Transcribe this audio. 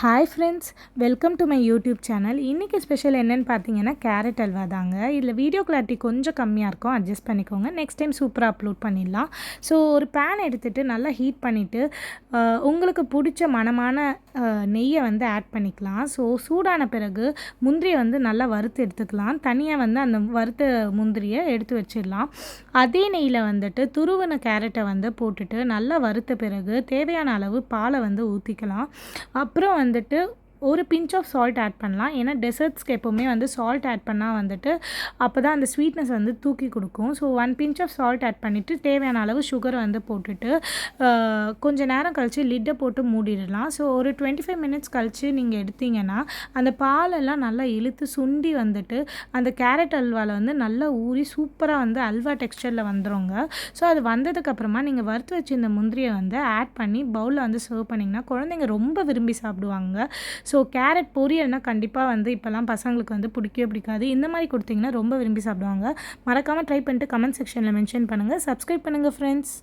Hi friends, welcome to my YouTube channel. இன்றைக்கி special என்னென்னு பார்த்தீங்கன்னா கேரட் அல்வா தாங்க. இதில் வீடியோ கிளாரிட்டி கொஞ்சம் கம்மியாக இருக்கும், அட்ஜஸ்ட் பண்ணிக்கோங்க. நெக்ஸ்ட் டைம் சூப்பராக அப்லோட் பண்ணிடலாம். ஸோ ஒரு பேன் எடுத்துகிட்டு நல்லா ஹீட் பண்ணிவிட்டு உங்களுக்கு பிடிச்ச மணமான நெய்யை வந்து ஆட் பண்ணிக்கலாம். ஸோ சூடான பிறகு முந்திரியை வந்து நல்லா வறுத்து எடுத்துக்கலாம். தனியாக வந்து அந்த வறுத்த முந்திரியை எடுத்து வச்சிடலாம். அதே நெய்யில் வந்துட்டு துருவின கேரட்டை வந்து போட்டுட்டு நல்லா வறுத்த பிறகு தேவையான அளவு பாலை வந்து ஊற்றிக்கலாம். அப்புறம் வந்துட்டு ஒரு பிஞ்ச் ஆஃப் சால்ட் ஆட் பண்ணலாம். ஏன்னா டெசர்ட்ஸ்க்கு எப்போவுமே வந்து சால்ட் ஆட் பண்ணால் வந்துட்டு அப்போ தான் அந்த ஸ்வீட்னஸ் வந்து தூக்கி கொடுக்கும். So 1 pinch of salt add பண்ணிவிட்டு தேவையான அளவு சுகரை வந்து போட்டுட்டு கொஞ்சம் நேரம் கழித்து லிட்டை போட்டு மூடிடலாம். ஸோ ஒரு 25 மினிட்ஸ் கழித்து நீங்கள் எடுத்திங்கன்னா அந்த பாலெல்லாம் நல்லா இழுத்து சுண்டி வந்துட்டு அந்த கேரட் அல்வாவில் வந்து நல்லா ஊறி சூப்பராக வந்து அல்வா டெக்ஸ்சரில் வந்துடுங்க. ஸோ அது வந்ததுக்கப்புறமா நீங்கள் வறுத்து வச்சுருந்த முந்திரியை வந்து ஆட் பண்ணி பவுலில் வந்து சர்வ் பண்ணிங்கன்னா குழந்தைங்க ரொம்ப விரும்பி சாப்பிடுவாங்க. ஸோ கேரட் பொரியல்னால் கண்டிப்பாக வந்து இப்போலாம் பசங்களுக்கு வந்து பிடிக்கவே பிடிக்காது. இந்த மாதிரி கொடுத்தீங்கன்னா ரொம்ப விரும்பி சாப்பிடுவாங்க. மறக்காமல் ட்ரை பண்ணிட்டு கமெண்ட் செக்ஷனில் மென்ஷன் பண்ணுங்கள். சப்ஸ்கிரைப் பண்ணுங்கள் ஃப்ரெண்ட்ஸ்.